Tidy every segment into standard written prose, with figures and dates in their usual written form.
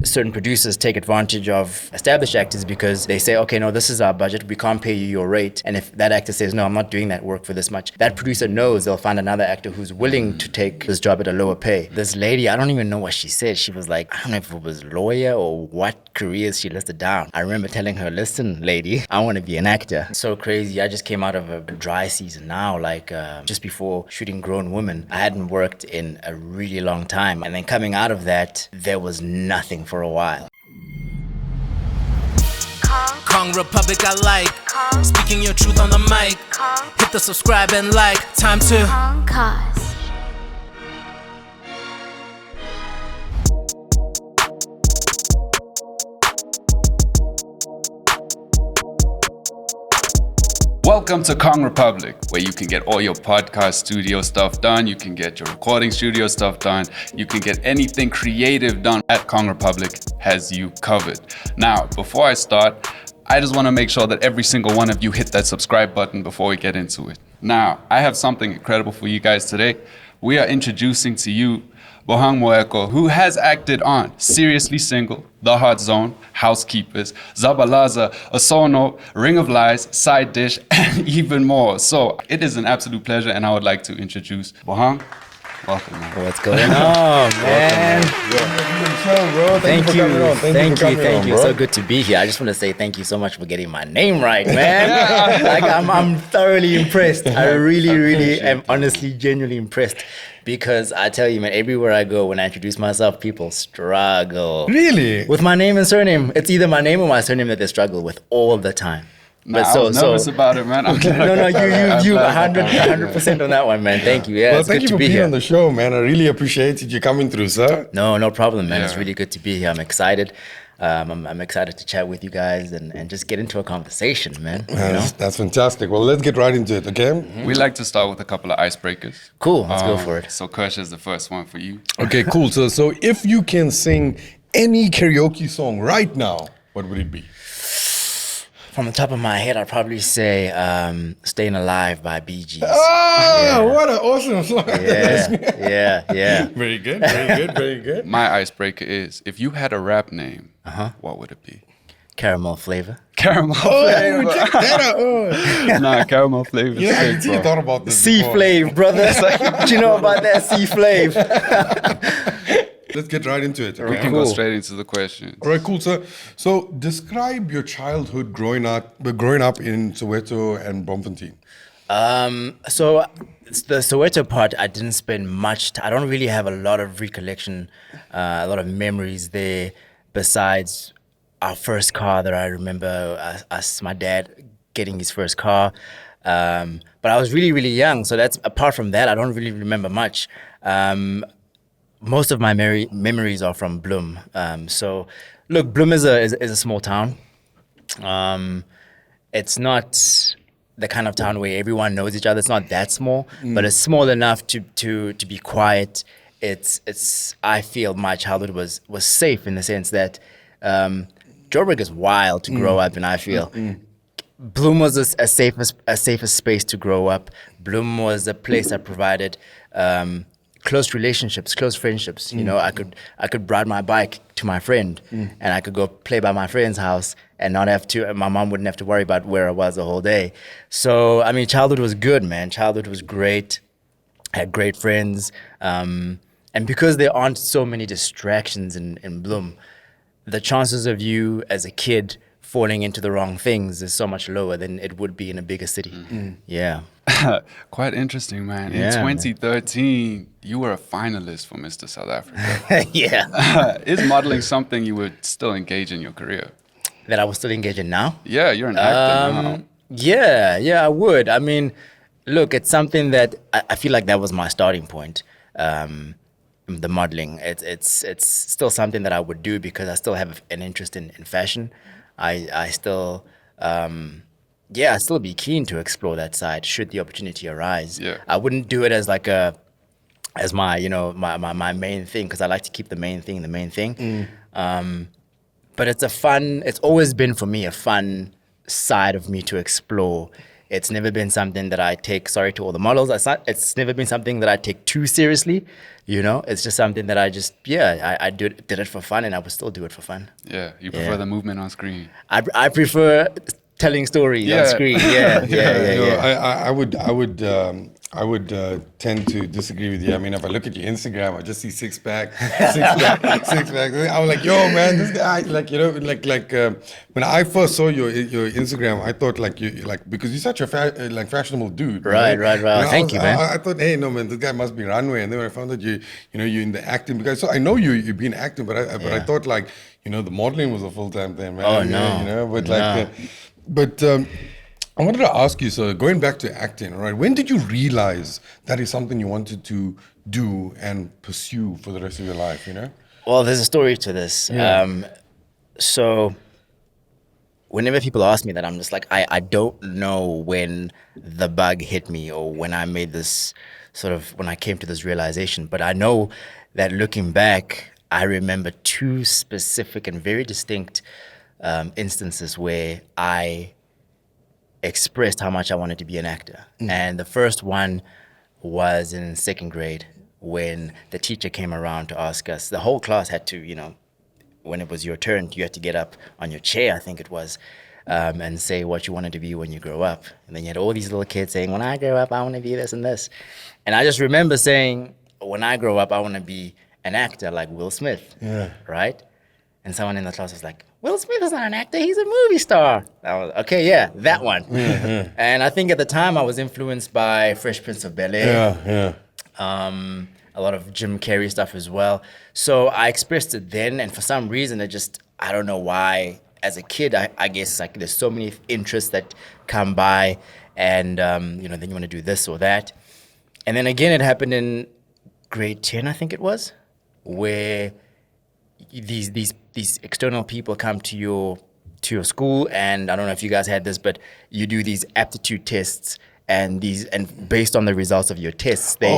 certain producers take advantage of established actors because they say, okay, no, this is our budget, we can't pay you your rate. And if that actor says, no, I'm not doing that work for this much, that producer knows they'll find another actor who's willing to take this job at a lower pay. This lady, I don't even know what she said. She was like, I don't know if it was lawyer or what careers she listed down. I remember telling her, listen, lady, I want to be an actor. So crazy. I just came out of a dry season now, like just before shooting Grown Women. I hadn't worked in a really long time. And then coming out of that, there was nothing for a while. Kong Republic I like. Speaking your truth on the mic. Hit the subscribe and like. Time to Kongcast. Welcome to Kong Republic, where you can get all your podcast studio stuff done, you can get your recording studio stuff done, you can get anything creative done at Kong Republic has you covered. Now, before I start, I just want to make sure that every single one of you hit that subscribe button before we get into it. Now, I have something incredible for you guys today. We are introducing to you Bohang Moeko, who has acted on Seriously Single, The Hot Zone, Housekeepers, Zabalaza, Isono, Ring of Lies, Side Dish, and even more. So it is an absolute pleasure, and I would like to introduce Bohang. Welcome, man. What's going on, man? Thank you. So good to be here. I just want to say thank you so much for getting my name right, man. Like I'm thoroughly impressed. I really am honestly, genuinely impressed. Because I tell you, man, everywhere I go, when I introduce myself, people struggle. Really? With my name and surname. It's either my name or my surname that they struggle with all the time. Nah, I was nervous about it, man. No, you 100% on that one, man. Thank you. Yeah, well, it's thank good you to for be being here. on the show, man. I really appreciated you coming through, sir. No problem, man. Yeah. It's really good to be here. I'm excited. I'm excited to chat with you guys and just get into a conversation, man. That's fantastic. Well, let's get right into it, okay? We like to start with a couple of icebreakers. Cool, let's go for it. So Kirsch is the first one for you. Okay, cool. So if you can sing any karaoke song right now, what would it be? From the top of my head, I'd probably say Staying Alive by Bee Gees. What an awesome song. Yeah. Very good. My icebreaker is, if you had a rap name, what would it be? Caramel flavor. Caramel flavor. Check that out. Nah, caramel flavor. Yeah, I Sick, bro. thought about this C-Flav, brother. Do you know about that C-Flav? Let's get right into it, okay? We can go straight into the question. All right, cool, sir. So describe your childhood growing up in Soweto and Bloemfontein. So the Soweto part, I didn't spend much I don't really have a lot of recollection, a lot of memories there besides our first car that I remember my dad getting his first car. But I was really young, so that's apart from that, I don't really remember much. Most of my memories are from Bloem. So look, Bloem is a small town. It's not the kind of town where everyone knows each other. It's not that small, but it's small enough to be quiet. It's I feel my childhood was safe in the sense that Joburg is wild to grow up in. I feel Bloem was a safer space to grow up. Bloem was a place that provided close relationships, close friendships. You know, I could ride my bike to my friend, and I could go play by my friend's house and not have to. My mom wouldn't have to worry about where I was the whole day. So I mean, childhood was good, man. Childhood was great. I had great friends, and because there aren't so many distractions in Bloem, the chances of you as a kid falling into the wrong things is so much lower than it would be in a bigger city. Yeah. Quite interesting, man. In Yeah, 2013, you were a finalist for Mr. South Africa. Yeah. Is modeling something you would still engage in your career? That I was still engaging now? Yeah, you're an actor now. Yeah, I would. I mean, look, it's something that I feel like that was my starting point. The modeling, it's still something that I would do because I still have an interest in fashion. I still, I'd still be keen to explore that side should the opportunity arise. Yeah. I wouldn't do it as as my main thing, because I like to keep the main thing. But it's always been for me a fun side of me to explore It's never been something that I take, sorry to all the models, it's never been something that I take too seriously, you know? It's just something that I just, I did it for fun, and I would still do it for fun. Yeah, you prefer the movement on screen. I prefer telling stories on screen. I would tend to disagree with you. I mean, if I look at your Instagram, I just see six pack. I was like, yo, man, this guy, like, you know, when I first saw your Instagram, I thought because you're such a fashionable dude. Right. You know, Thank you, man. I thought, hey, no, man, this guy must be runway. And then when I found that you're in the acting, because so I know you've been acting, but I thought the modeling was a full-time thing, man. Oh, no. You know, but I wanted to ask you, so going back to acting, right? When did you realize that is something you wanted to do and pursue for the rest of your life, you know? Well, there's a story to this. Yeah. So whenever people ask me that, I'm just like, I don't know when the bug hit me or when I made this when I came to this realization. But I know that looking back, I remember two specific and very distinct instances where I expressed how much I wanted to be an actor. And the first one was in second grade when the teacher came around to ask us, the whole class had to, when it was your turn, you had to get up on your chair, I think it was, and say what you wanted to be when you grow up. And then you had all these little kids saying, when I grow up, I want to be this and this. And I just remember saying, when I grow up, I want to be an actor like Will Smith, right? And someone in the class was like, Will Smith is not an actor, he's a movie star. I was, okay, yeah, that one. And I think at the time I was influenced by Fresh Prince of Bel-Air. A lot of Jim Carrey stuff as well. So I expressed it then, and for some reason I don't know why, as a kid, I guess there's so many interests that come by, and then you want to do this or that. And then again, it happened in grade 10, I think it was, where these external people come to your school, and I don't know if you guys had this, but you do these aptitude tests, and based on the results of your tests, they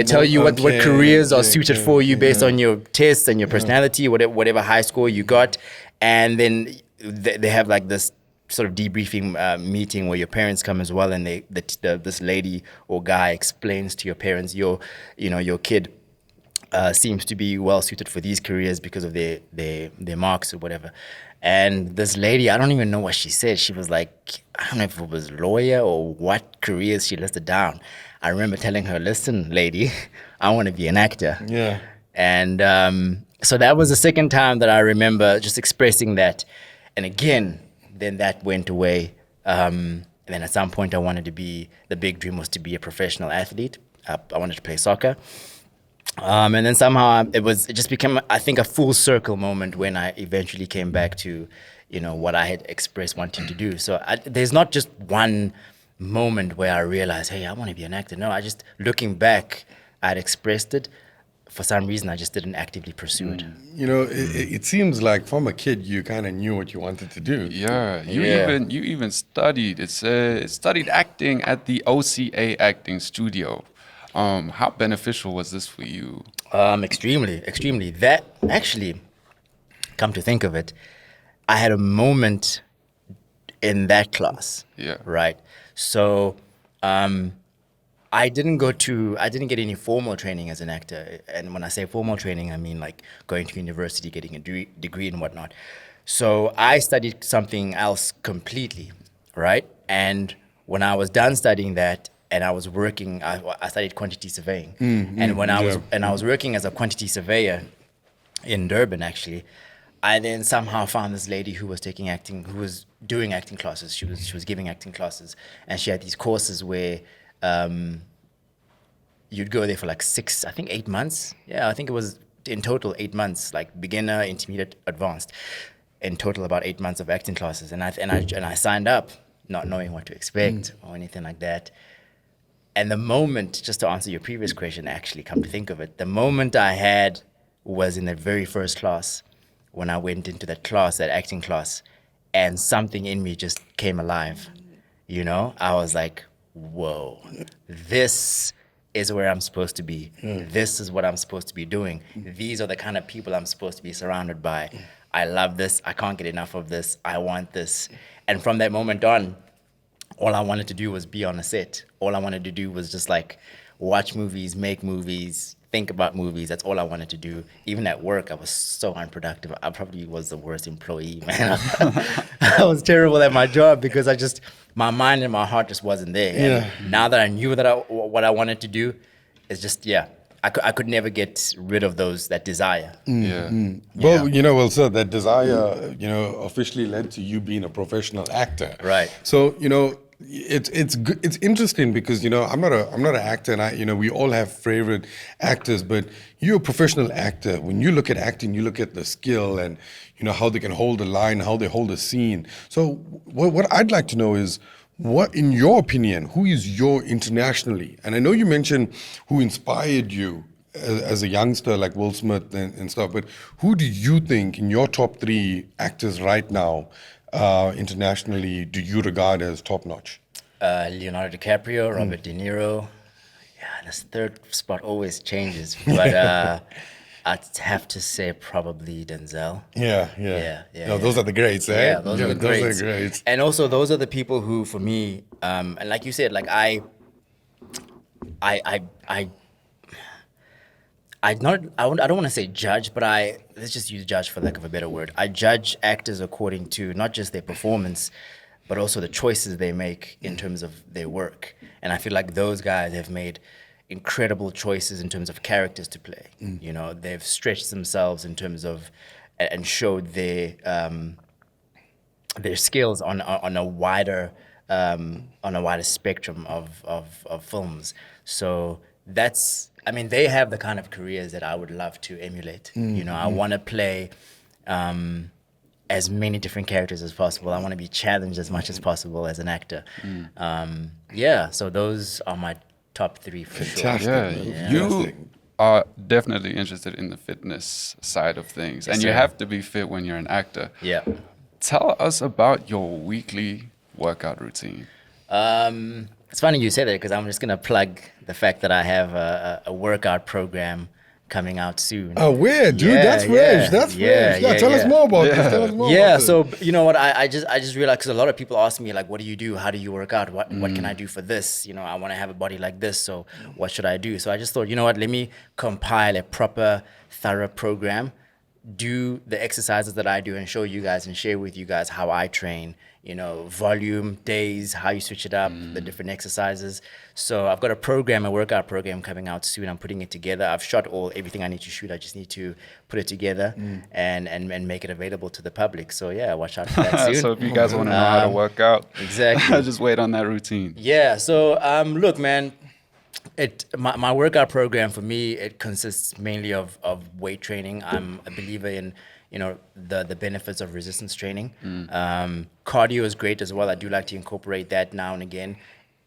tell you what careers are suited for you based on your tests and your personality, whatever high score you got, and then they have this sort of debriefing meeting where your parents come as well, and this lady or guy explains to your parents your kid seems to be well suited for these careers because of their marks or whatever. And this lady, I don't even know what she said. She was like, I don't know if it was lawyer or what careers she listed down. I remember telling her, listen, lady, I want to be an actor. Yeah. And so that was the second time that I remember just expressing that. And again, then that went away. And then at some point the big dream was to be a professional athlete. I wanted to play soccer. And then somehow it just became, I think, a full circle moment when I eventually came back to, what I had expressed wanting to do. So there's not just one moment where I realized, hey, I want to be an actor. No, looking back, I'd expressed it. For some reason, I just didn't actively pursue it. It seems like from a kid, you kind of knew what you wanted to do. Yeah, you even studied. Studied acting at the OCA Acting Studio. How beneficial was this for you? Extremely. That actually, come to think of it, I had a moment in that class. Yeah. Right. So, I didn't get any formal training as an actor. And when I say formal training, I mean going to university, getting a degree and whatnot. So I studied something else completely, right? And when I was done studying that, and I was working, I studied quantity surveying. And when I was working as a quantity surveyor in Durban, actually, I then somehow found this lady who was doing acting classes. She was giving acting classes, and she had these courses where you'd go there for 8 months. Yeah, I think it was in total 8 months, beginner, intermediate, advanced. In total, about 8 months of acting classes, and I signed up, not knowing what to expect or anything like that. And the moment, just to answer your previous question, actually, come to think of it, the moment I had was in the very first class, when I went into that class, that acting class, and something in me just came alive. I was like, whoa, this is where I'm supposed to be. This is what I'm supposed to be doing. These are the kind of people I'm supposed to be surrounded by. I love this. I can't get enough of this. I want this. And from that moment on, all I wanted to do was be on a set. All I wanted to do was just like watch movies, make movies, think about movies. That's all I wanted to do. Even at work, I was so unproductive. I probably was the worst employee, man. I was terrible at my job because my mind and my heart just wasn't there. Yeah. And now that I knew what I wanted to do, it's just, I could never get rid of that desire. Well, sir, that desire, officially led to you being a professional actor. Right. So, it's good. It's interesting because I'm not an actor, and we all have favorite actors, but you're a professional actor. When you look at acting, you look at the skill and how they can hold a line, how they hold a scene. So, what I'd like to know is, what, in your opinion, who is your internationally? And I know you mentioned who inspired you as a youngster, like Will Smith and stuff, but who do you think in your top 3 actors right now, internationally, do you regard as top notch? Leonardo DiCaprio, Robert De Niro. Yeah, this third spot always changes, but I'd have to say probably Denzel. Yeah. No, those are the greats, eh? Yeah, those are the greats. And also, those are the people who, for me, and like you said, like I don't want to say judge, but let's just use judge for lack of a better word. I judge actors according to not just their performance, but also the choices they make in terms of their work. And I feel like those guys have made incredible choices in terms of characters to play. They've stretched themselves in terms of and showed their skills on a wider spectrum of films. So they have the kind of careers that I would love to emulate. I want to play as many different characters as possible. I want to be challenged as much as possible as an actor. So those are my top 3 for sure. You are definitely interested in the fitness side of things, and you have to be fit when you're an actor. Yeah. Tell us about your weekly workout routine. It's funny you say that because I'm just gonna plug the fact that I have a workout program coming out soon. Oh, weird, dude. That's fresh. That's fresh. Yeah, tell us more about this. Tell us more about this. So you know what? I just realized, because a lot of people ask me, like, what do you do? How do you work out? What can I do for this? I want to have a body like this. So what should I do? So I just thought, you know what? Let me compile a proper, thorough program, do the exercises that I do, and show you guys and share with you guys how I train. Volume, days, how you switch it up, the different exercises. So I've got a workout program coming out soon. I'm putting it together. I've shot everything I need to shoot. I just need to put it together and make it available to the public. So yeah, watch out for that soon. So if you guys want to know how to work out, exactly, just wait on that routine. Yeah. So look, man, my workout program, for me, it consists mainly of weight training. I'm a believer in the benefits of resistance training. Cardio is great as well. I do like to incorporate that now and again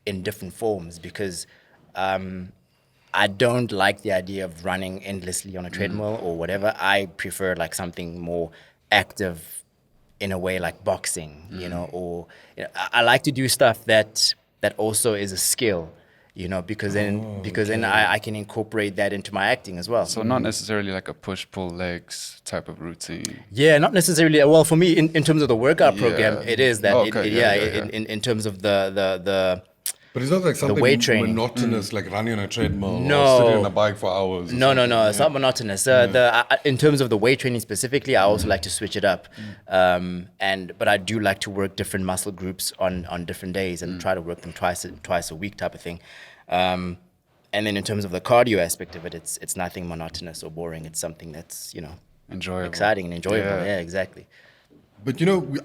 in different forms, because I don't like the idea of running endlessly on a treadmill or whatever. I prefer like something more active in a way, like boxing, or I like to do stuff that also is a skill. Because then I can incorporate that into my acting as well. So not necessarily like a push-pull legs type of routine. Yeah, not necessarily. Well, for me, in terms of the workout program, it is that. In terms of the But it's not like something weight training. Monotonous, like running on a treadmill or sitting on a bike for hours. No, it's not monotonous. In terms of the weight training specifically, I also like to switch it up. But I do like to work different muscle groups on different days and try to work them twice a week type of thing. And then in terms of the cardio aspect of it, it's nothing monotonous or boring. It's something that's, enjoyable, exciting and enjoyable. Yeah, exactly. But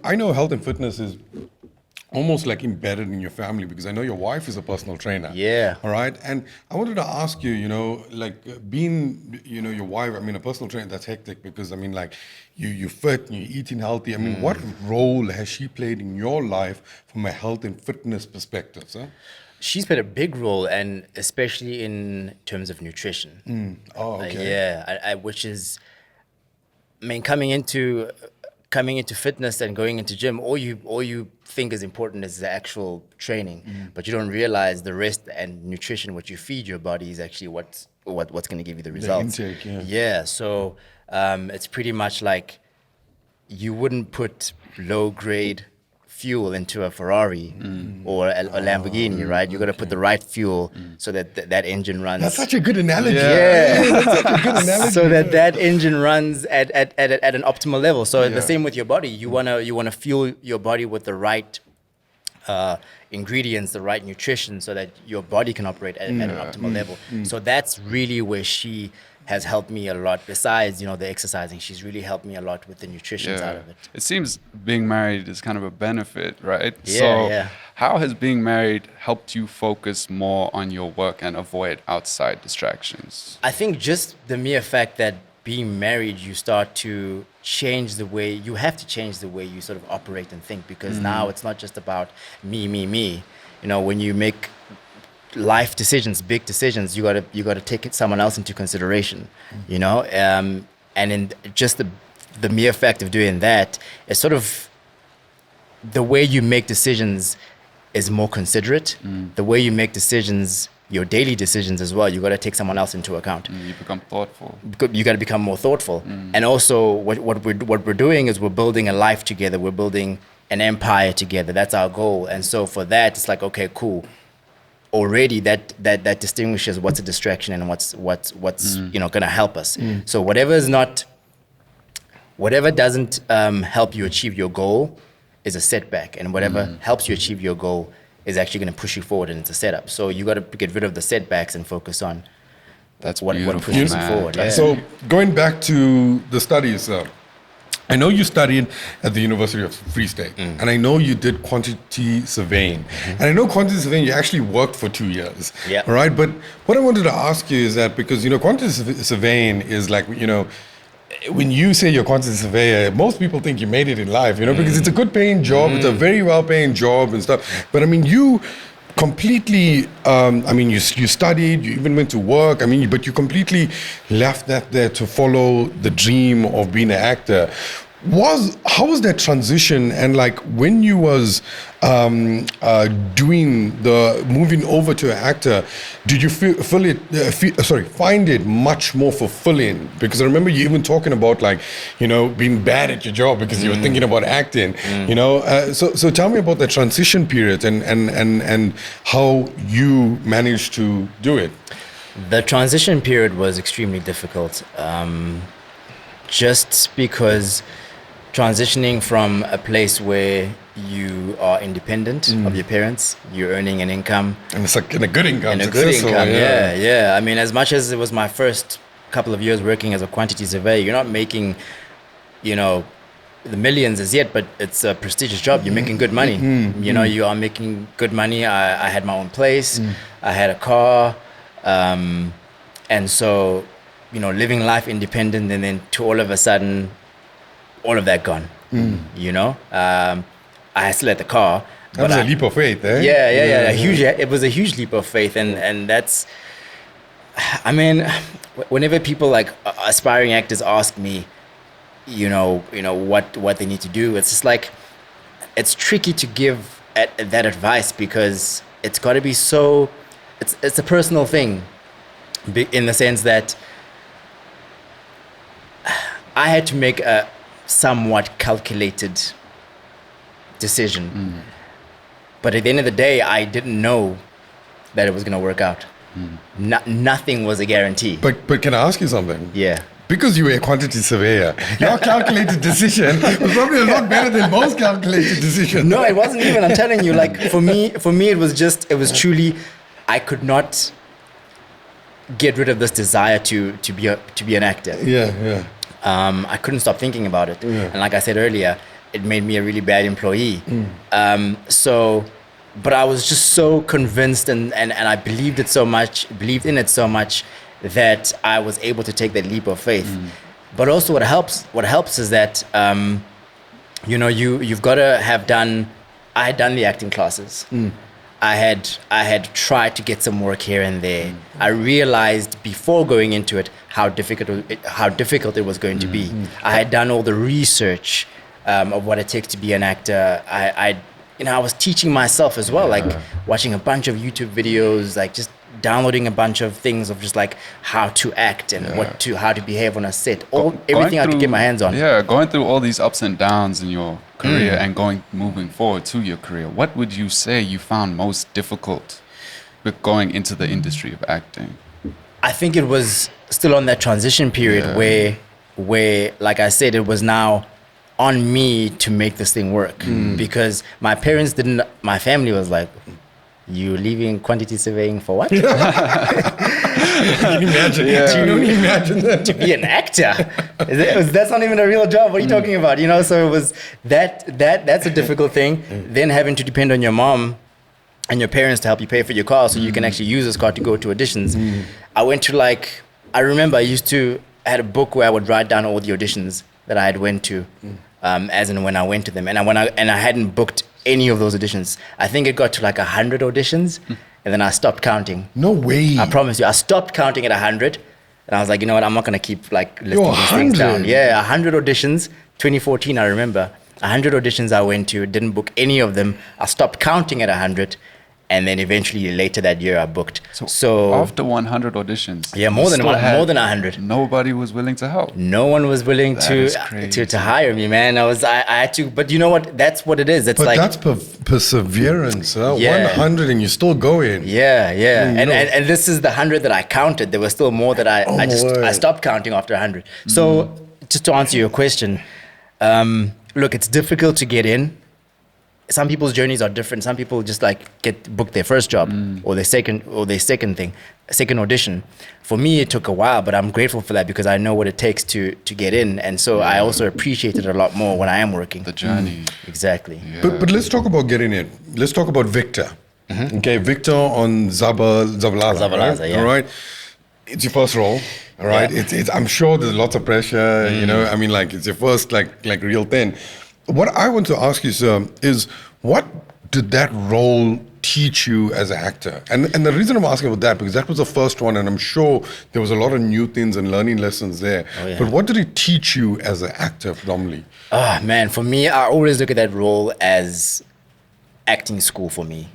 I know health and fitness is almost like embedded in your family, because I know your wife is a personal trainer. Yeah. All right. And I wanted to ask you, being, your wife, a personal trainer, that's hectic, because you're fit and you're eating healthy. What role has she played in your life from a health and fitness perspective, sir? She's played a big role, and especially in terms of nutrition. Oh, okay. Which is, coming into fitness and going into gym, all you think is important is the actual training, but you don't realize the rest and nutrition, what you feed your body, is actually what's going to give you the results. The intake, yeah. So it's pretty much like you wouldn't put low grade fuel into a Ferrari or a Lamborghini, right? You got to put the right fuel so that that engine runs. That's such a good analogy. Yeah. That's such a good analogy. So that engine runs at an optimal level. So the same with your body. You wanna fuel your body with the right ingredients, the right nutrition, so that your body can operate at an optimal level. So that's really where she has helped me a lot. Besides, the exercising, she's really helped me a lot with the nutrition side of it. It seems being married is kind of a benefit, right? Yeah. How has being married helped you focus more on your work and avoid outside distractions? I think just the mere fact that being married, you start to change the way you sort of operate and think, because now it's not just about me. When you make life decisions, big decisions, you gotta take someone else into consideration, and in just the mere fact of doing that, it's sort of the way you make decisions is more considerate. The way you make decisions, your daily decisions as well, you got to take someone else into account. You become thoughtful. You got to become more thoughtful. And also what we're doing is we're building a life together. We're building an empire together. That's our goal. And so for that, it's like, okay, cool. Already that distinguishes what's a distraction and what's going to help us. So whatever doesn't help you achieve your goal is a setback, and whatever helps you achieve your goal is actually going to push you forward, and it's a setup. So you got to get rid of the setbacks and focus on what pushes you forward. Yeah. So going back to the studies, I know you studied at the University of Free State, and I know you did quantity surveying. And I know quantity surveying, you actually worked for 2 years. Yeah. All right. But what I wanted to ask you is that, because, quantity surveying is like, when you say you're a quantity surveyor, most people think you made it in life, because it's a good paying job, it's a very well paying job and stuff. But I mean, you completely, you studied, you even went to work, but you completely left that there to follow the dream of being an actor. How was that transition? And like when you was moving over to an actor, did you find it much more fulfilling? Because I remember you even talking about being bad at your job because you were thinking about acting. So tell me about the transition period and how you managed to do it. The transition period was extremely difficult, just because transitioning from a place where you are independent of your parents, you're earning an income. And it's like a good income. Yeah. I mean, as much as it was my first couple of years working as a quantity surveyor, you're not making, the millions as yet, but it's a prestigious job. You're making good money. You are making good money. I had my own place. I had a car. And so, living life independent, and then to all of a sudden, all of that gone. I still had the car. That was a leap of faith, eh? Yeah. It was a huge leap of faith, and that's. I mean, whenever people like aspiring actors ask me, what they need to do, it's just like, it's tricky to give that advice, because it's got to be so. It's a personal thing, in the sense that I had to make a somewhat calculated decision. But at the end of the day, I didn't know that it was going to work out. Nothing was a guarantee. But can I ask you something? Yeah. Because you were a quantity surveyor, your calculated decision was probably a lot better than most calculated decisions. No, it wasn't even. I'm telling you, like for me, it was truly, I could not get rid of this desire to be an actor. Yeah. I couldn't stop thinking about it. And like I said earlier, it made me a really bad employee. But I was just so convinced and I believed in it so much that I was able to take that leap of faith. But also what helps is that, you've got to have done, I had done the acting classes. I had tried to get some work here and there. I realized before going into it how difficult it was going to be. I had done all the research of what it takes to be an actor. I was teaching myself as well, like watching a bunch of YouTube videos, like just downloading a bunch of things of just like how to act and how to behave on a set. Everything I could get my hands on. Yeah, going through all these ups and downs in your career and moving forward to your career, what would you say you found most difficult with going into the industry of acting? I think it was still on that transition period where, like I said, it was now on me to make this thing work because my family was like, you leaving quantity surveying for what? Can you imagine? Can you imagine that? To be an actor? That's not even a real job. What are you talking about? So it was that's a difficult thing. Then having to depend on your mom and your parents to help you pay for your car so you can actually use this car to go to auditions. I went to I remember I had a book where I would write down all the auditions that I had went to, as in when I went to them. And I hadn't booked any of those auditions. I think it got to 100 auditions, and then I stopped counting. No way. I promise you, I stopped counting at 100, and I was like, you know what, I'm not gonna keep listing these things 100? down. Yeah, 100 auditions, 2014, I remember. 100 auditions I went to, didn't book any of them. I stopped counting at 100, and then eventually later that year I booked. So after 100 auditions, more than 100. Nobody was willing to help. No one was willing to hire me, man. I had to, but you know what? That's what it is. It's that's perseverance. 100 and you're still going. Yeah. And this is the 100 that I counted. There were still more that I stopped counting after 100. So just to answer your question, look, it's difficult to get in. Some people's journeys are different. Some people just get booked their first job or their second audition. For me, it took a while, but I'm grateful for that because I know what it takes to get in, and so I also appreciate it a lot more when I am working. The journey. Exactly. Yeah. But let's talk about getting in. Let's talk about Victor. Okay, Victor on Zabalaza. Right? Yeah. All right. It's your first role. All right. Yeah. It's I'm sure there's lots of pressure. I mean, it's your first real thing. What I want to ask you, sir, is what did that role teach you as an actor? And the reason I'm asking about that, because that was the first one, and I'm sure there was a lot of new things and learning lessons there. Oh, yeah. But what did it teach you as an actor predominantly? Oh, man, for me, I always look at that role as acting school for me.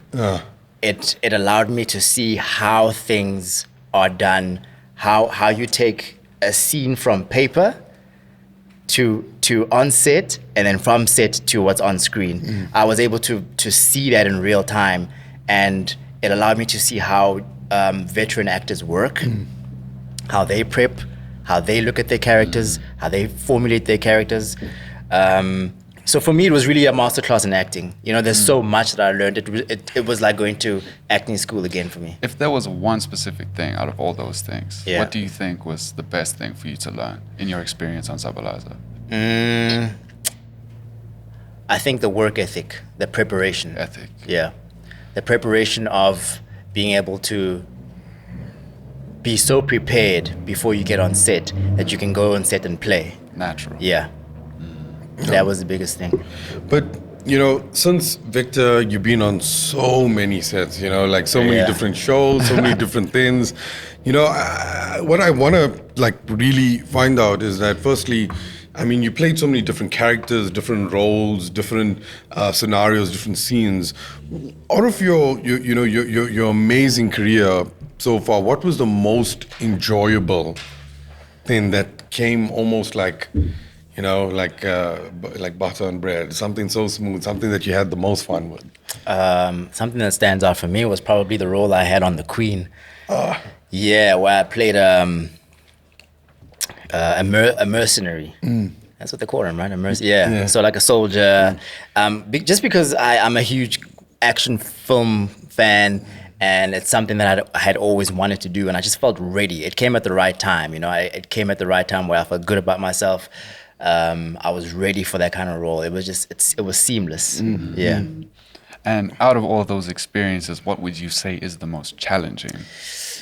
It allowed me to see how things are done, how you take a scene from paper to on set, and then from set to what's on screen. I was able to see that in real time, and it allowed me to see how veteran actors work, how they prep, how they look at their characters, how they formulate their characters. So for me, it was really a masterclass in acting. There's so much that I learned. It was like going to acting school again for me. If there was one specific thing out of all those things, Yeah. what do you think was the best thing for you to learn in your experience on Zabalaza? I think the work ethic, the preparation. Ethic. Yeah. The preparation of being able to be so prepared before you get on set that you can go on set and play. Natural. Yeah. That was the biggest thing. But, since Victor, you've been on so many sets, so many Yeah. different shows, so many different things. What I want to really find out is that firstly, I mean, you played so many different characters, different roles, different scenarios, different scenes. Out of your amazing career so far, what was the most enjoyable thing that came almost like butter and bread, something so smooth, something that you had the most fun with? Something that stands out for me was probably the role I had on The Queen. Yeah, where I played a mercenary. That's what they call him, right? A mercenary. Yeah. So like a soldier. Just because I'm a huge action film fan, and it's something that I had always wanted to do, and I just felt ready. It came at the right time. It came at the right time where I felt good about myself. I was ready for that kind of role. It was just, it was seamless. Yeah. And out of all those experiences, what would you say is the most challenging?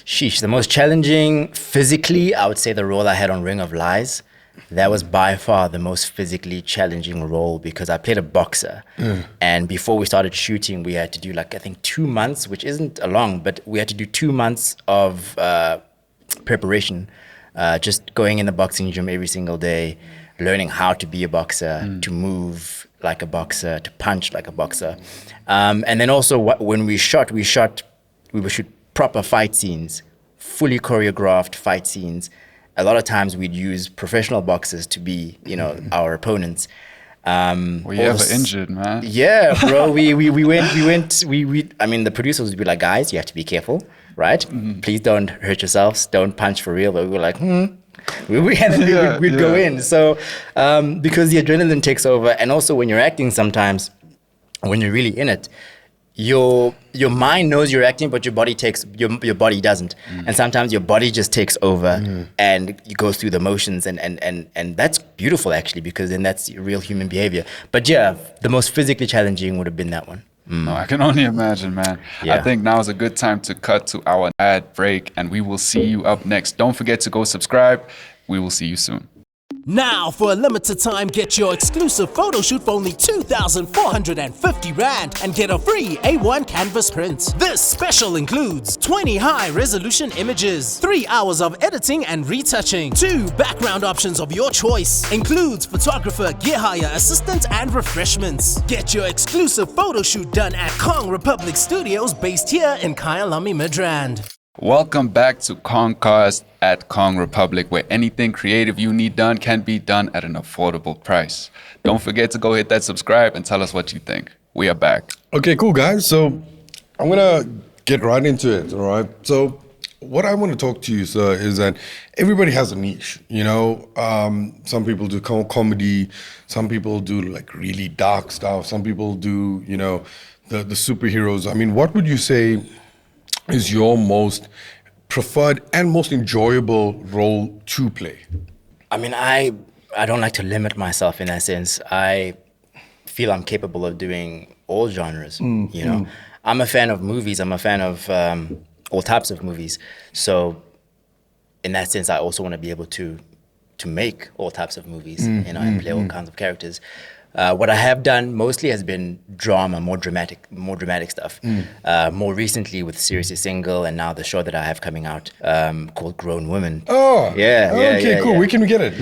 Sheesh, the most challenging physically, I would say the role I had on Ring of Lies. That was by far the most physically challenging role because I played a boxer. And before we started shooting, we had to do I think 2 months, which isn't long, but we had to do 2 months of preparation, just going in the boxing gym every single day, learning how to be a boxer, to move like a boxer, to punch like a boxer. And then also when we shoot proper fight scenes, fully choreographed fight scenes. A lot of times we'd use professional boxers to be, our opponents. Were you ever injured, man? Yeah, bro. We went. I mean, the producers would be like, guys, you have to be careful, right? Please don't hurt yourselves. Don't punch for real. But we were like, we'd go in. So because the adrenaline takes over, and also when you're acting, sometimes when you're really in it, your mind knows you're acting, but your body doesn't. And sometimes your body just takes over and it goes through the motions, and that's beautiful actually, because then that's real human behavior. But yeah, the most physically challenging would have been that one. No, I can only imagine, man. Yeah. I think now is a good time to cut to our ad break, and we will see you up next. Don't forget to go subscribe. We will see you soon. Now, for a limited time, get your exclusive photo shoot for only 2,450 Rand and get a free A1 canvas print. This special includes 20 high-resolution images, 3 hours of editing and retouching, 2 background options of your choice, includes photographer, gear hire, assistant, and refreshments. Get your exclusive photo shoot done at Kong Republic Studios based here in Kyalami, Midrand. Welcome back to Kongcast at Kong Republic, where anything creative you need done can be done at an affordable price. Don't forget to go hit that subscribe and tell us what you think. We are back. Okay, cool, guys. So I'm gonna get right into it. All right. So what I want to talk to you, sir, is that everybody has a niche. Some people do comedy. Some people do like really dark stuff. Some people do, the superheroes. I mean, what would you say is your most preferred and most enjoyable role to play? I mean, I don't like to limit myself in that sense. I feel I'm capable of doing all genres. I'm a fan of movies. I'm a fan of all types of movies. So in that sense, I also want to be able to make all types of movies, and play all kinds of characters. What I have done mostly has been drama, more dramatic stuff. More recently with Seriously Single, and now the show that I have coming out called Grown Women. Oh, yeah. Okay, cool. Yeah. Where can we get it?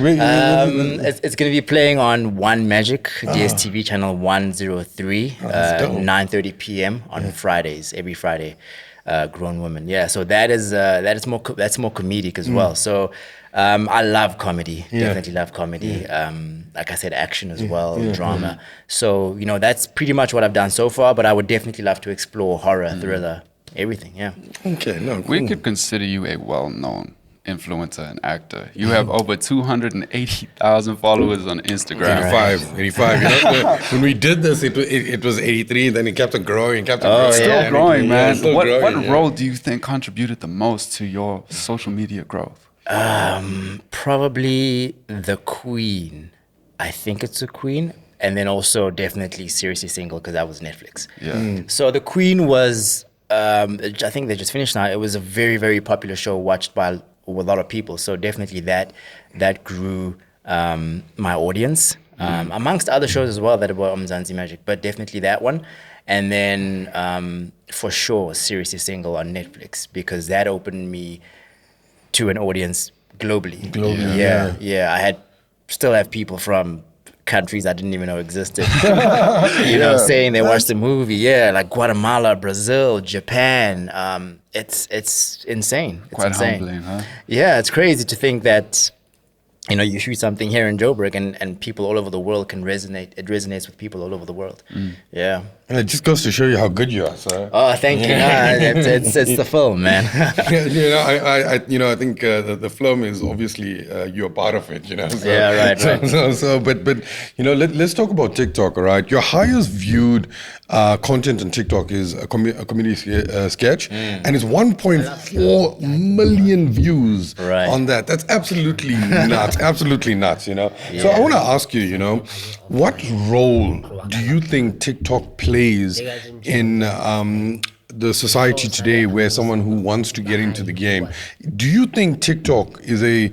It's going to be playing on One Magic, DSTV channel 103, 9:30 p.m. on Fridays, every Friday. Grown Women. Yeah, so that's more comedic as well. So I love comedy. Definitely love comedy. Like I said, action as well, drama. So that's pretty much what I've done so far. But I would definitely love to explore horror, thriller, everything. Yeah. Okay. No. Cool. We could consider you a well-known influencer and actor. You have over 280,000 followers on Instagram. 85. When we did this, it was 83. Then it kept on growing. Still growing, man. Still What growing, role do you think contributed the most to your social media growth? Probably the Queen. I think it's the Queen. And then also definitely Seriously Single, because that was Netflix. Yeah. So the Queen was, I think they just finished now. It was a very, very popular show watched by a lot of people. So definitely that grew my audience, amongst other shows as well that were on Mzansi Magic, but definitely that one. And then for sure, Seriously Single on Netflix, because that opened me to an audience globally. Yeah. I still have people from countries I didn't even know existed, saying they watched the movie. Yeah, like Guatemala, Brazil, Japan. It's insane. It's Quite insane. humbling, huh? Yeah, it's crazy to think that you shoot something here in Joburg and people all over the world can resonate. It resonates with people all over the world. Yeah. And it just goes to show you how good you are, sir. Oh, thank you. It's the film, man. I think the film is obviously you're part of it. So, yeah, right. But let's talk about TikTok. All right, your highest viewed content on TikTok is a comedy sketch, and it's 1.4 million views on that. That's absolutely nuts. Absolutely nuts. So I want to ask you, what role do you think TikTok plays in the society today, where someone who wants to get into the game? Do you think TikTok is a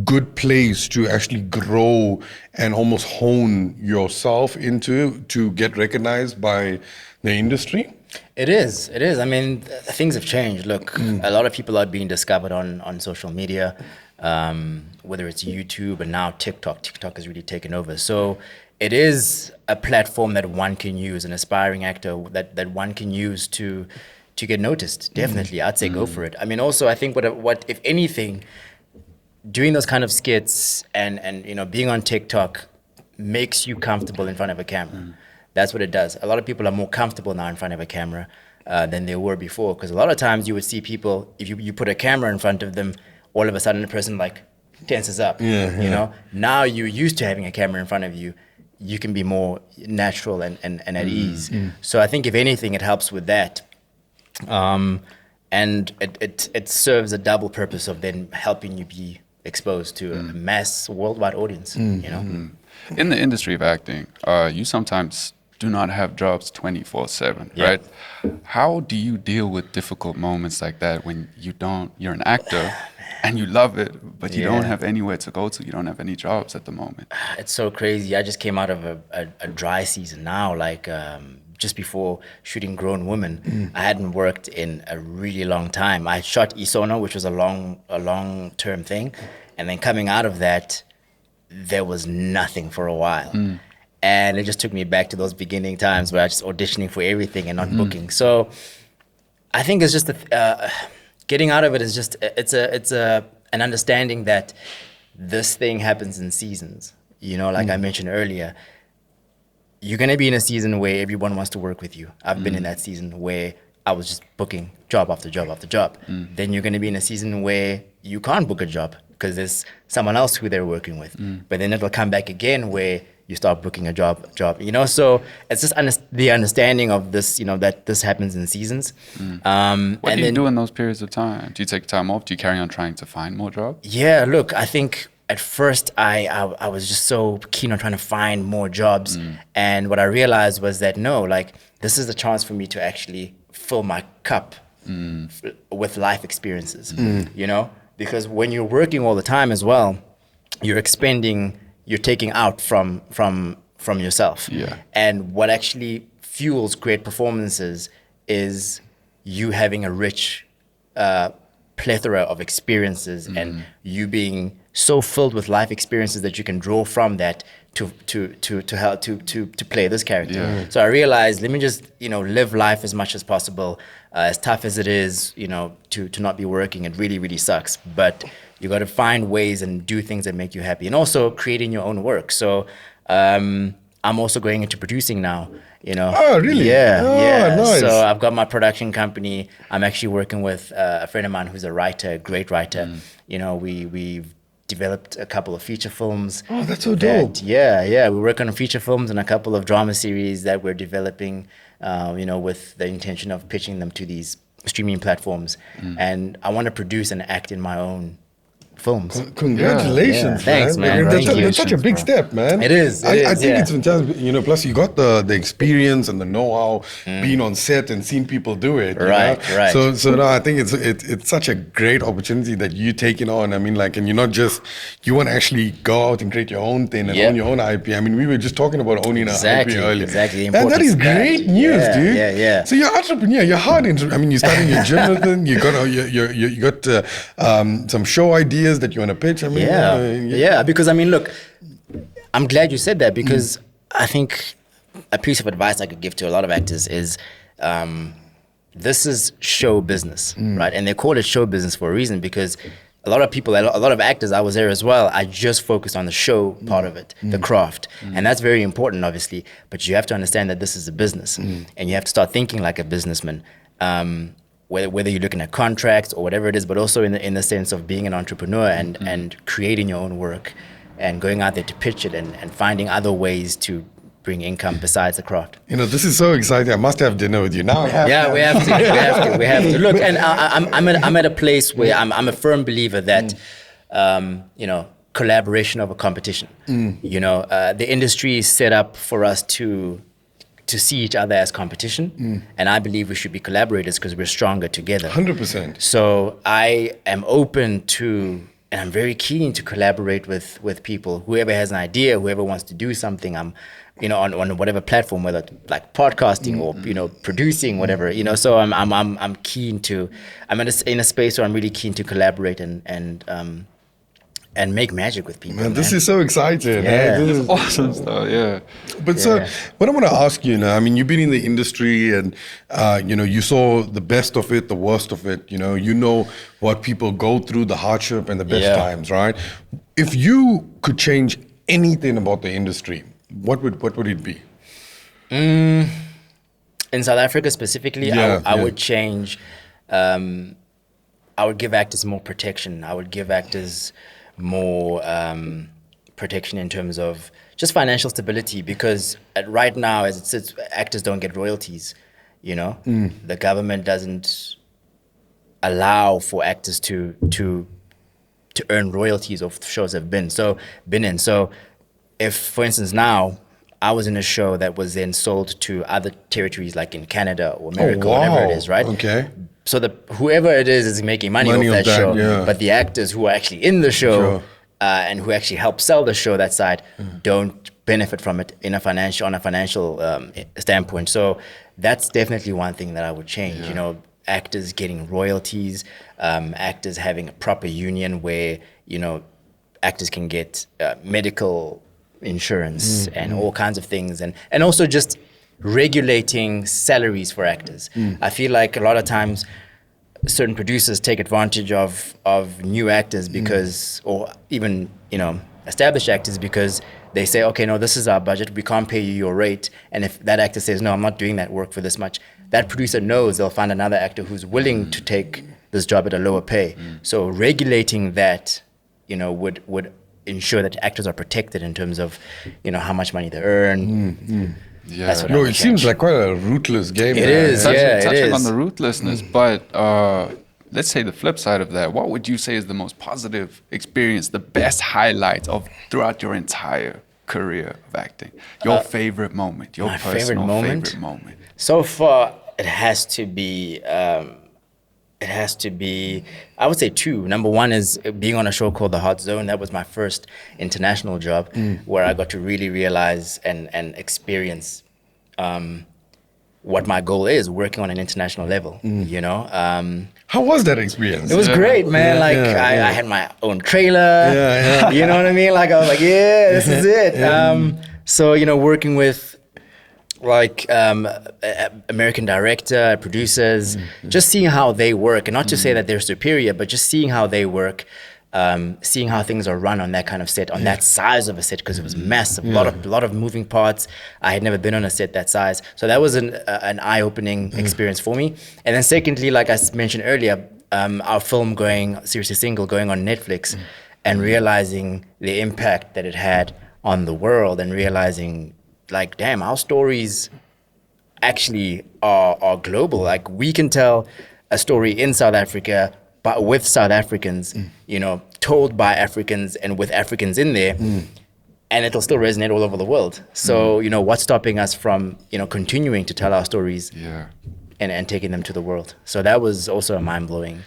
good place to actually grow and almost hone yourself into to get recognized by the industry? It is. I mean, things have changed. Look, a lot of people are being discovered on social media, whether it's YouTube and now TikTok. TikTok has really taken over. So it is a platform that one can use, an aspiring actor that one can use to get noticed. Definitely, I'd say go for it. I mean, also, I think what if anything, doing those kind of skits and you know, being on TikTok makes you comfortable in front of a camera. That's what it does. A lot of people are more comfortable now in front of a camera than they were before. Because a lot of times you would see people, if you put a camera in front of them, all of a sudden the person like tenses up. You know, now you're used to having a camera in front of you. You can be more natural and at ease. So I think if anything, it helps with that. And it serves a double purpose of then helping you be exposed to a mass worldwide audience, you know? In the industry of acting, you sometimes do not have jobs 24/7, Yeah. right? How do you deal with difficult moments like that when you're an actor and you love it, but you don't have anywhere to go to, you don't have any jobs at the moment? It's so crazy. I just came out of a dry season now, like just before shooting Grown Women. I hadn't worked in a really long time. I shot Isono, which was a long-term thing. And then coming out of that, there was nothing for a while. And it just took me back to those beginning times where I was just auditioning for everything and not booking. So I think it's just getting out of it is just, it's an understanding that this thing happens in seasons. You know, like I mentioned earlier, you're going to be in a season where everyone wants to work with you. I've been in that season where I was just booking job after job after job. Then you're going to be in a season where you can't book a job because there's someone else who they're working with. But then it'll come back again where you start booking a job, you know? So it's just the understanding of this, you know, that this happens in seasons. What do you do in those periods of time? Do you take time off? Do you carry on trying to find more jobs? Yeah, look, I think at first I was just so keen on trying to find more jobs. And what I realized was that no, like this is a chance for me to actually fill my cup with life experiences, you know? Because when you're working all the time as well, you're taking out from yourself. Yeah. And what actually fuels great performances is you having a rich plethora of experiences and you being so filled with life experiences that you can draw from that to help to play this character. Yeah. So I realized, let me just, you know, live life as much as possible. As tough as it is, you know, to not be working, it really, really sucks. But you got to find ways and do things that make you happy, and also creating your own work. So I'm also going into producing now. You know. Oh, really? Yeah, Oh, yeah. nice. So I've got my production company. I'm actually working with a friend of mine who's a writer, a great writer. You know, we've developed a couple of feature films. Oh, that's so dope. Yeah. We're working on feature films and a couple of drama series that we're developing, you know, with the intention of pitching them to these streaming platforms. And I want to produce and act in my own films. Congratulations, Yeah. Thanks, man. That's, Thank you. that's such a big step, man. It is, I think yeah. it's fantastic. You know, plus you got the experience and the know-how being on set and seeing people do it. you Right, know? right. So no, I think it's such a great opportunity that you're taking on. I mean, like, and you're not just, you want to actually go out and create your own thing and own your own IP. I mean, we were just talking about owning Exactly, an IP earlier. exactly. And that is Importance of that. great news, Yeah, dude. yeah. So you're an entrepreneur. You're hard. I mean, you're starting your journalism. You got some show ideas that you want to pitch. I mean, Yeah, because I mean, look, I'm glad you said that because I think a piece of advice I could give to a lot of actors is this is show business, right? And they call it show business for a reason because a lot of people, a lot of actors, I was there as well, I just focused on the show part of it, the craft. And that's very important, obviously, but you have to understand that this is a business and you have to start thinking like a businessman. Whether you're looking at contracts or whatever it is, but also in the sense of being an entrepreneur and creating your own work and going out there to pitch it and finding other ways to bring income besides the craft. You know, this is so exciting. I must have dinner with you now. Yeah, we have to. Look, and I'm at a place where I'm a firm believer that, you know, collaboration over competition. You know, the industry is set up for us to see each other as competition, and I believe we should be collaborators because we're stronger together. 100%. So I am open to, and I'm very keen to collaborate with people. Whoever has an idea, whoever wants to do something, I'm, you know, on whatever platform, whether it's like podcasting or, you know, producing, whatever, you know. So I'm keen to, I'm in a space where I'm really keen to collaborate and and make magic with people. Man, this is so exciting. Yeah. This is Awesome stuff, yeah. But so, what I want to ask you now, I mean, you've been in the industry and, you saw the best of it, the worst of it, you know what people go through, the hardship and the best times, right? If you could change anything about the industry, what would it be? In South Africa specifically, I would change, I would give actors more protection. I would give actors more protection in terms of just financial stability, because right now, as it sits, actors don't get royalties. The government doesn't allow for actors to earn royalties of shows they've been in. So, if, for instance, now I was in a show that was then sold to other territories, like in Canada or America, whatever it is, right? Okay. So whoever it is making money off that show, but the actors who are actually in the show and who actually help sell the show that side don't benefit from it on a financial standpoint. So that's definitely one thing that I would change. Actors getting royalties, actors having a proper union where actors can get medical insurance and all kinds of things, and also just regulating salaries for actors. I feel like a lot of times certain producers take advantage of new actors because, or even established actors, because they say, okay, no, this is our budget, we can't pay you your rate. And if that actor says, no, I'm not doing that work for this much, that producer knows they'll find another actor who's willing to take this job at a lower pay. So regulating that, would ensure that actors are protected in terms of, how much money they earn. Yeah. It seems like quite a ruthless game. It is, touching on the ruthlessness, but let's say the flip side of that. What would you say is the most positive experience, the best highlight of throughout your entire career of acting? Your favorite moment, your personal favorite moment. So far, it has to be. I would say two. Number one is being on a show called The Hot Zone. That was my first international job where I got to really realize and experience what my goal is, working on an international level, How was that experience? It was great, man. I had my own trailer. You know what I mean? Like, I was like, this is it. So, working with American director, producers, just seeing how they work, and not to say that they're superior, but just seeing how they work, seeing how things are run on that kind of set, on that size of a set, because it was massive, a lot of moving parts. I had never been on a set that size, so that was an eye-opening experience for me. And then secondly, like I mentioned earlier, our film Seriously Single, going on Netflix, and realizing the impact that it had on the world, and realizing, like, damn, our stories actually are global. Like, we can tell a story in South Africa, but with South Africans, told by Africans and with Africans in there, and it'll still resonate all over the world. So, what's stopping us from, continuing to tell our stories and taking them to the world? So that was also a mind-blowing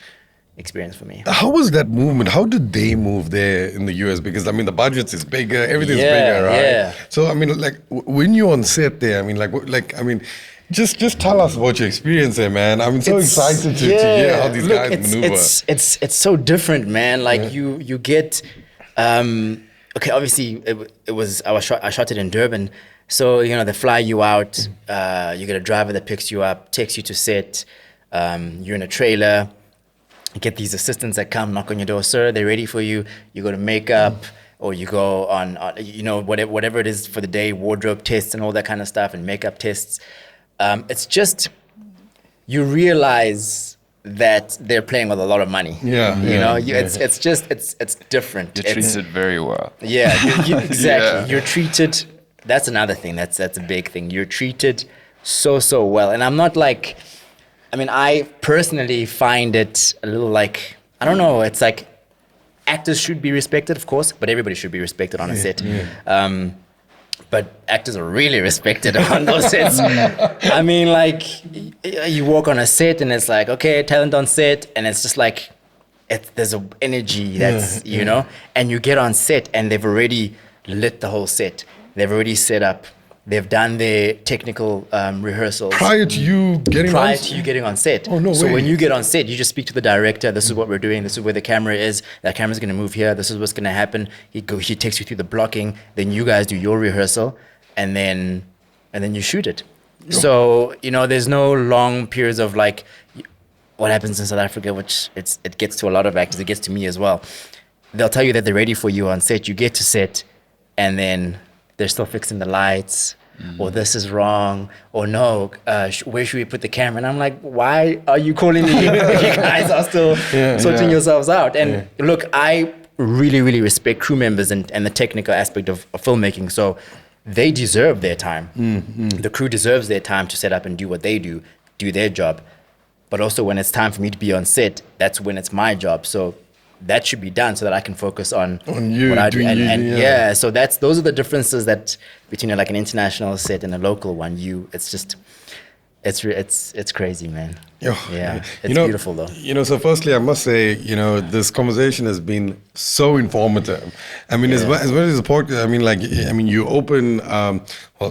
experience for me. How was that movement? How did they move there in the US? Because, the budget is bigger, everything's bigger, right? Yeah. So, when you're on set there, just tell us about your experience there, man. I'm so excited to hear how these guys maneuver. It's so different, man. Like, you get, okay, obviously I shot it in Durban. So, they fly you out, you get a driver that picks you up, takes you to set, you're in a trailer. You get these assistants that come, knock on your door, sir, they're ready for you. You go to makeup, or you go on whatever it is for the day, wardrobe tests and all that kind of stuff, and makeup tests. It's just, you realize that they're playing with a lot of money. It's different. You're treated very well. Yeah, exactly. You're treated. That's another thing. That's a big thing. You're treated so well, and I'm not like. I personally find it a little like, I don't know, it's like actors should be respected, of course, but everybody should be respected on a set. But actors are really respected on those sets. You walk on a set and it's like, okay, talent on set, and it's just like, there's an energy that's, and you get on set and they've already lit the whole set. They've already set up They've done their technical rehearsals Prior to you getting on set. Oh, no So way. when you get on set, you just speak to the director. This is what we're doing. This is where the camera is. That camera's going to move here. This is what's going to happen. He takes you through the blocking. Then you guys do your rehearsal, and then you shoot it. So there's no long periods of like what happens in South Africa, which it gets to a lot of actors. It gets to me as well. They'll tell you that they're ready for you on set. You get to set, and then they're still fixing the lights, or this is wrong, or no, where should we put the camera? And I'm like, why are you calling me if you guys are still sorting yourselves out? And look, I really, really respect crew members and the technical aspect of filmmaking. So they deserve their time. The crew deserves their time to set up and do what they do their job. But also when it's time for me to be on set, that's when it's my job. So that should be done so that I can focus on you, what I do. doing you, So those are the differences that between like an international set and a local one. It's crazy, man. Yeah, it's beautiful though. So firstly, I must say, this conversation has been so informative. I mean, as much as important, you open,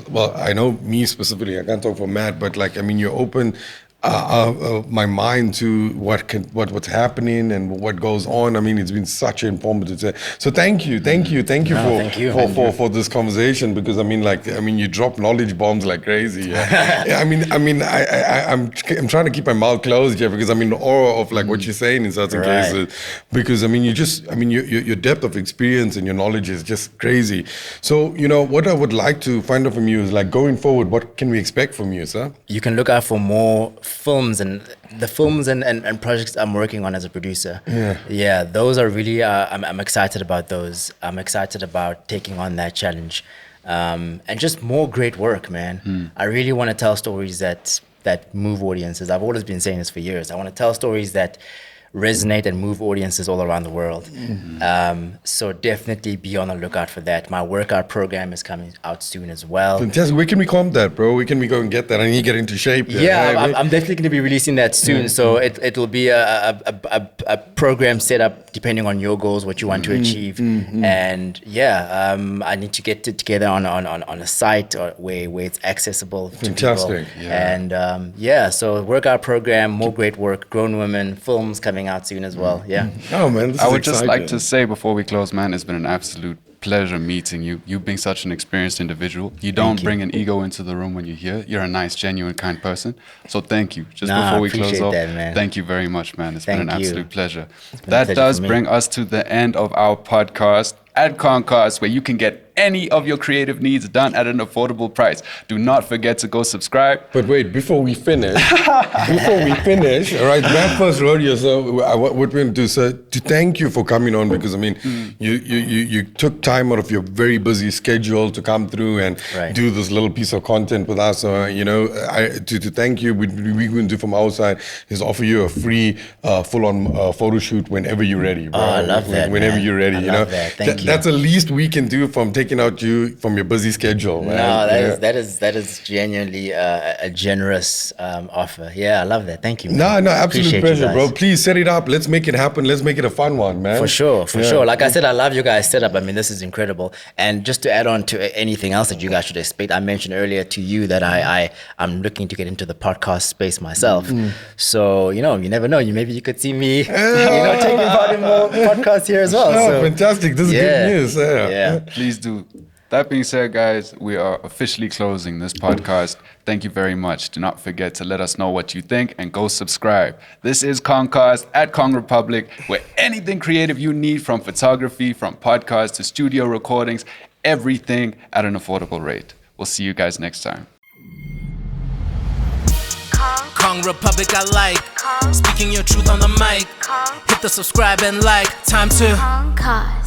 well, I know me specifically, I can't talk for Matt, but you open my mind to what's happening and what goes on. I mean, it's been such an informative. So thank you for this conversation, because you drop knowledge bombs like crazy. I'm trying to keep my mouth closed here, because I'm in awe of what you're saying in certain cases, because your depth of experience and your knowledge is just crazy. So what I would like to find out from you is going forward, what can we expect from you, sir? You can look out for more films and projects I'm working on as a producer. Those are really I'm excited about those. I'm excited about taking on that challenge, and just more great work, man. I really want to tell stories that move audiences. I've always been saying this for years. I want to tell stories that resonate and move audiences all around the world. So definitely be on the lookout for that. My workout program is coming out soon as well. Fantastic. Where can we comp that, bro? Where can we go and get that? I need to get into shape. I'm definitely going to be releasing that soon. So it'll be a program set up depending on your goals, what you want to achieve. And I need to get it together on a site where it's accessible to Fantastic. people. And so workout program, more great work, grown women, films coming out soon as well. Oh man, I would just like to say before we close, man, it's been an absolute pleasure meeting you. You being such an experienced individual. You don't bring an ego into the room when you're here. You're a nice, genuine, kind person. So thank you. Before we close off, thank you very much, man. It's been an absolute pleasure. That does bring us to the end of our podcast at Kongcast, where you can get any of your creative needs done at an affordable price. Do not forget to go subscribe. But wait, before we finish, all right, that first rodeo, so what we're going to do, sir, to thank you for coming on, because you took time out of your very busy schedule to come through and do this little piece of content with us. So, to thank you, what we're going to do from our side is offer you a free full-on photo shoot whenever you're ready, bro. Oh, I love that, Whenever you're ready, I love that. Thank you. That's the least we can do from taking out you from your busy schedule, man. No, that is genuinely a generous offer. I love that. Thank you, man. No, absolute Appreciate pleasure, bro. Please set it up. Let's make it happen. Let's make it a fun one, man. For sure. Like I said, I love you guys' setup. I mean, this is incredible. And just to add on to anything else that you guys should expect, I mentioned earlier to you that I'm looking to get into the podcast space myself. So, you never know. Maybe you could see me, taking part in more podcasts here as well. Oh, fantastic. This is good news. Please do. That being said, guys, we are officially closing this podcast. Thank you very much. Do not forget to let us know what you think and go subscribe. This is Kongcast at Kong Republic, where anything creative you need, from photography, from podcasts to studio recordings, everything at an affordable rate. We'll see you guys next time. Kong Republic I like. Speaking your truth on the mic. Hit the subscribe and like. Time to Kongcast.